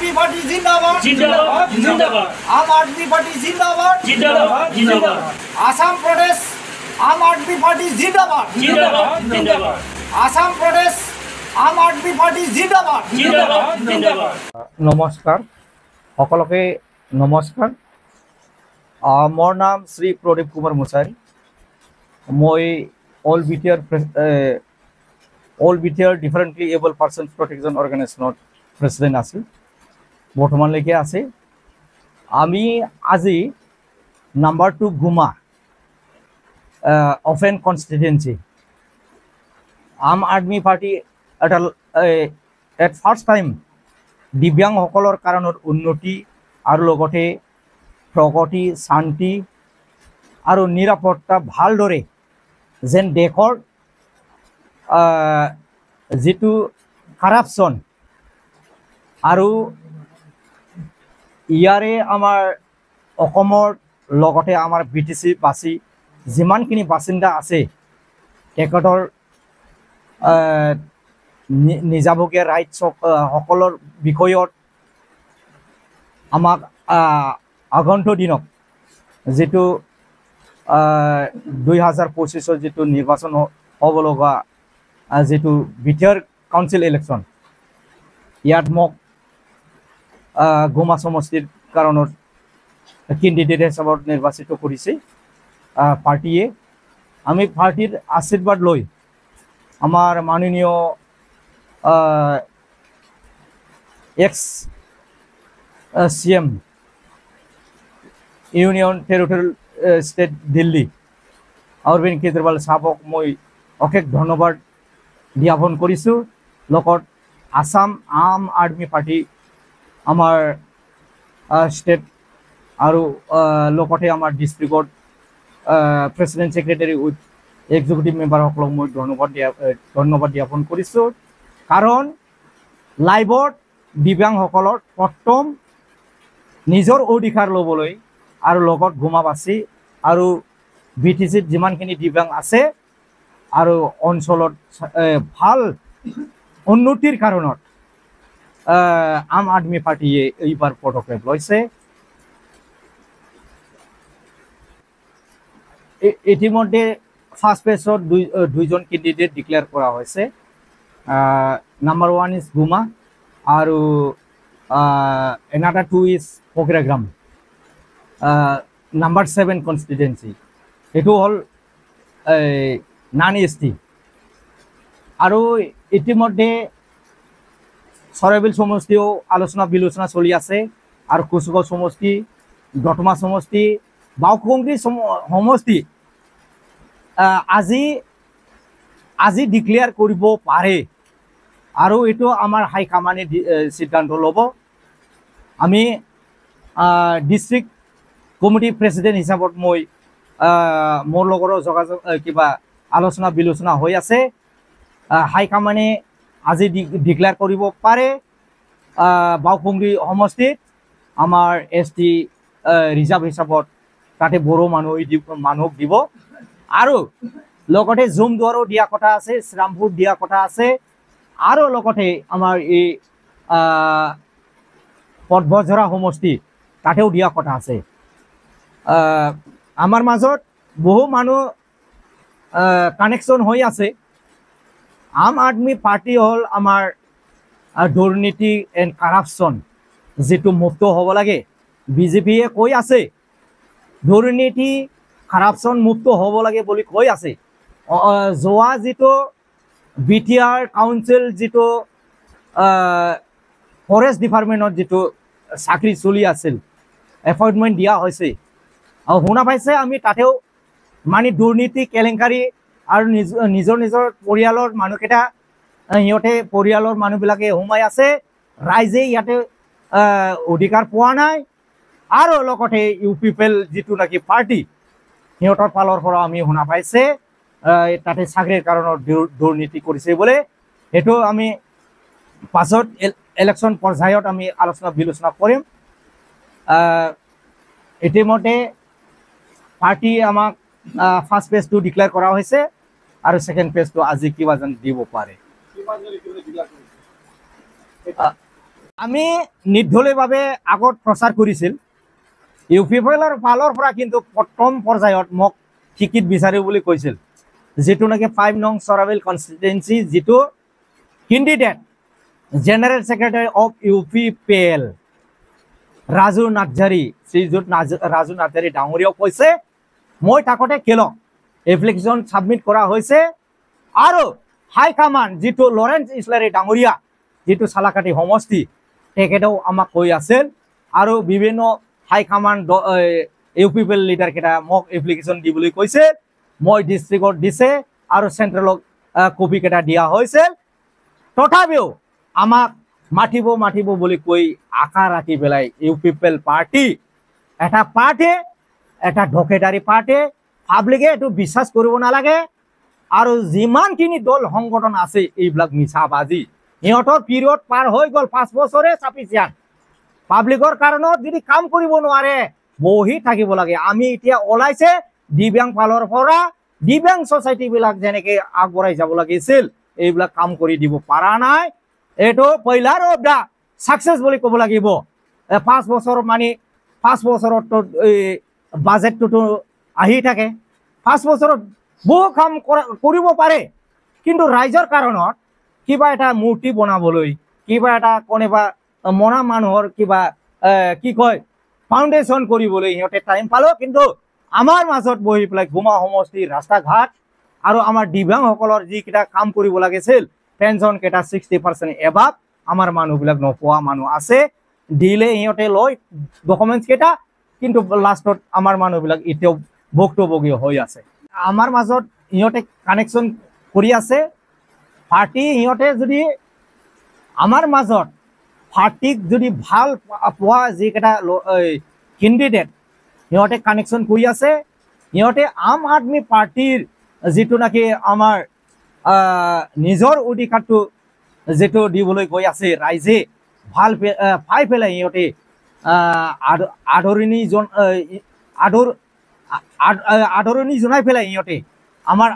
आदमी पार्टी जिंदाबाद जिंदाबाद जिंदाबाद आम आदमी पार्टी जिंदाबाद जिंदाबाद जिंदाबाद आसाम प्रदेश आम आदमी पार्टी जिंदाबाद जिंदाबाद जिंदाबाद आसाम प्रदेश आम आदमी पार्टी जिंदाबाद जिंदाबाद जिंदाबाद नमस्कार সকলকে নমস্কাৰ মোৰ নাম শ্ৰী প্ৰদীপ কুমাৰ মুছাৰী মই all BTR differently able person protection অৰ্গেনাইজেশ্যনৰ প্ৰেছিডেণ্ট আছোঁ বৰ্তমানলৈকে আছে আমি আজি নাম্বাৰ 2 গুমা অফেন constituency Aam Aadmi party at first time দিব্যাংগসকলৰ কাৰণত উন্নতি আৰু লগতে প্ৰগতি শান্তি আৰু নিৰাপত্তা ভালদৰে যেন দেশৰ যিটো কাৰাপশ্যন আৰু ইয়াৰে আমাৰ অসমৰ লগতে আমাৰ BTC বাসী যিমানখিনি বাসিন্দা আছে তেখেতৰ নিজাবগীয়া ৰাইটছ সকলৰ বিষয়ত আমাক আগন্তুক দিনত যেটো 2025 যেটো নিৰ্বাচন হ'ব লগা যেটো বিটিআৰ কাউন্সিল ইলেকশ্যন ইয়াত মোক গুমা সমষ্টিৰ কাৰণত কেণ্ডিডেট হিচাপত নিৰ্বাচিত কৰিছে পাৰ্টিয়ে আমি পাৰ্টিৰ আশীৰ্বাদ লৈ আমাৰ মাননীয় ex CM union territorial state Delhi Arvind Kejriwal সাহেবক মই অশেষ ধন্যবাদ জ্ঞাপন কৰিছোঁ লগত আসাম আম আদমি পাৰ্টি আমাৰ ষ্টেট আৰু লগতে আমাৰ ডিষ্ট্ৰিক্টৰ প্ৰেছিডেণ্ট ছেক্ৰেটাৰী উইথ এক্সিকিউটিভ মেম্বাৰসকলক মই ধন্যবাদ জ্ঞাপন কৰিছোঁ কাৰণ লাইভত দিব্যাংগসকলৰ প্ৰথম নিজৰ অধিকাৰ ল'বলৈ আৰু লগত গুমাবাসী আৰু BTCত যিমানখিনি দিব্যাংগ আছে আৰু অঞ্চলত ভাল উন্নতিৰ কাৰণত আম আদমি পাৰ্টিয়ে এইবাৰ পদক্ষেপ লৈছে ইতিমধ্যে ফাৰ্ষ্ট ফেজত দুইজন কেণ্ডিডেট ডিক্লেয়াৰ কৰা হৈছে নাম্বাৰ 1 ইজ গুমা আৰু another 2 is Pokragram number 7 constituency এটো হল নান এসটি আৰু ইতিমধ্যে সৰাইবিল সমষ্টিও আলোচনা বিলোচনা চলি আছে আৰু কুচুগাঁও সমষ্টি দতমা সমষ্টি বাউকুংগ্ৰী সমষ্টি আজি ডিক্লেয়াৰ কৰিব পাৰে আৰু এটো আমাৰ হাই কমাণ্ডে সিদ্ধান্ত ল'ব আমি ডিস্ট্ৰিক্ট কমিটি প্ৰেসিডেন্ট হিচাপত মই মোৰ লগৰ যোগাযোগ কিবা আলোচনা বিলোচনা হৈ আছে হাই কমাণ্ডে আজি ডিক্লেয়াৰ কৰিব পাৰে বাউকুংগ্ৰী সমষ্টিত আমাৰ ST ৰিজাৰ্ভ হিচাপত তাতে বড়ো মানুহক দিব আৰু লগতে জুমদুৱাৰো দিয়া কথা আছে শ্ৰামপুৰ দিয়া কথা আছে আৰু লগতে আমাৰ এই পদবজৰা সমষ্টি তাতেও দিয়া কথা আছে আমাৰ মাজত বহু মানুহ কানেকশ্যন হৈ আছে আম আদমি পাৰ্টি হল আমাৰ দুৰ্নীতি এণ্ড কাৰাপশ্যন যেটো মুক্ত হ'ব লাগে বিজেপিয়ে কৈ আছে দুৰ্নীতি কাৰাপশ্যন মুক্ত হ'ব লাগে বুলি কৈ আছে যোৱা যেটো বিটিআৰ কাউন্সিল যেটো ফৰেষ্ট ডিপাৰ্টমেণ্টত যেটো চাকৰি চলি আছিল এপইণ্টমেণ্ট দিয়া হৈছে আৰু শুনা পাইছে আমি তাতেও মানে দুৰ্নীতি কেলেংকাৰী আৰু নিজৰ পৰিয়ালৰ মানুহকেইটা সিহঁতে পৰিয়ালৰ মানুহবিলাকে সোমাই আছে ৰাইজে ইয়াতে অধিকাৰ পোৱা নাই আৰু লগতে UPPL যেটো নাকি পাৰ্টি সিহঁতৰ ফালৰ পৰা আমি শুনা পাইছে তাতে চাকৰিৰ কাৰণত দুৰ্নীতি কৰিছে বোলে এটো আমি পাছত ইলেকশ্যন পৰ্যায়ত আমি আলোচনা বিলোচনা কৰিম ইতিমধ্যে পাৰ্টি আমাক ফাৰ্ষ্ট পেজটো ডিক্লেয়াৰ কৰা হৈছে আৰু সেকেন্ড পেজটো আজি কিবা যেন দিব পাৰে আমি নিৰ্দলীয়ভাৱে আগত প্ৰচাৰ কৰিছিল ইউপিপিএলৰ ফালৰ পৰা কিন্তু প্ৰথম পৰ্যায়ত মোক টিকিট বিচাৰি বুলি কৈছিল যেটো নাকি 5 নং চৰাইবিল কনষ্টিটুৱেন্সি যেটো candidate general secretary of UPPL Raju Narzary Shriyut Raju Narzary ডাঙৰীয়াও কৈছে মই তাকতে কেলক এপ্লিকেশ্যন সাবমিট কৰা হৈছে আৰু হাই কমান্ড যেটো লৰেন্স ইছলাৰী ডাঙৰীয়া যেটো সালাকাটি সমষ্টি তেখেতেও আমাক কৈ আছিল আৰু বিভিন্ন হাই কমান্ড ইউপিপিএল লিডাৰ কেইটা মোক এপ্লিকেশ্যন দিবলৈ কৈছে মই ডিস্ট্ৰিক্টত দিছে আৰু চেন্ট্ৰেলক কপি কেইটা দিয়া হৈছে তথাপিও আমাক মাতিব বুলি কৈ আশা ৰাখি পেলাই ইউপিপিএল পাৰ্টি এটা ঢকেদাৰী পাৰ্টি পাব্লিকে এইটো বিশ্বাস কৰিব নালাগে আৰু যিমানখিনি দল সংগঠন আছে এইবিলাক মিছাবাজি ইহঁতৰ পিৰিয়ড পাৰ হৈ গ'ল 5 বছৰে চাফিচিয়েণ্ট পাব্লিকৰ কাৰণত যদি কাম কৰিব নোৱাৰে বহি থাকিব লাগে আমি এতিয়া ওলাইছে দিব্যাং ফালৰ পৰা দিব্যাং সোসাইটি বিলাক যেনেকে আগবঢ়াই যাব লাগিছিল এইবিলাক কাম কৰি দিব পাৰা নাই এটো পইলাৰ অফ দা সাকসেস বুলি ক'ব লাগিব 5 বছৰ মানে 5 বছৰত বাজেটটো আহি থাকে 5 বছৰত বহু কাম কৰিব পাৰে কিন্তু ৰাইজৰ কাৰণত কিবা এটা মূৰ্তি বনাবলৈ কিবা এটা কোনেবা মনা মানুহৰ কিবা কি কয় ফাউণ্ডেশ্যন কৰিবলৈ ইহঁতে টাইম পালো কিন্তু আমাৰ মাজত বহি পেলাই গুমা সমষ্টিৰ ৰাস্তা ঘাট আৰু আমাৰ দিব্যাংসকলৰ যিকেইটা কাম কৰিব লাগিছিল পেঞ্চন কেইটা 60% এবাব আমাৰ মানুহবিলাক নপোৱা মানুহ আছে দিলে ইহঁতে লয় ডকুমেণ্টছ কেইটা কিন্তু লাষ্টত আমাৰ মানুহবিলাক এতিয়াও ভুক্তভোগী হৈ আছে আমাৰ মাজত ইহঁতে কানেকশ্যন কৰি আছে পাৰ্টি ইহঁতে যদি আমাৰ মাজত পাৰ্টিক যদি ভাল পোৱা যিকেইটা কেণ্ডিডেট ইহঁতে কানেকশ্যন কৰি আছে ইহঁতে আম আদমি পাৰ্টিৰ যেটো নাকি আমাৰ নিজৰ অধিকাৰটো যেটো দিবলৈ গৈ আছে ৰাইজে ভাল পাই পেলাই ইহঁতে আদৰণি জনাই পেলাই ইহঁতে আমাৰ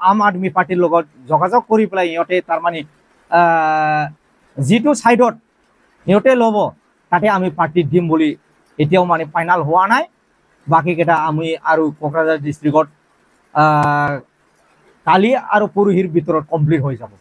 আম আদমি পাৰ্টিৰ লগত যোগাযোগ কৰি পেলাই ইহঁতে তাৰমানে যেটো সাইডত ইহঁতে ল'ব তাতে আমি পাৰ্টি দিম বুলি এতিয়াও মানে ফাইনাল হোৱা নাই বাকি কেইটা আমি আৰু কোকৰাঝাৰ ডিস্ট্ৰিক্টত কালি আৰু পৰহিৰ ভিতৰত কমপ্লিট হৈ যাব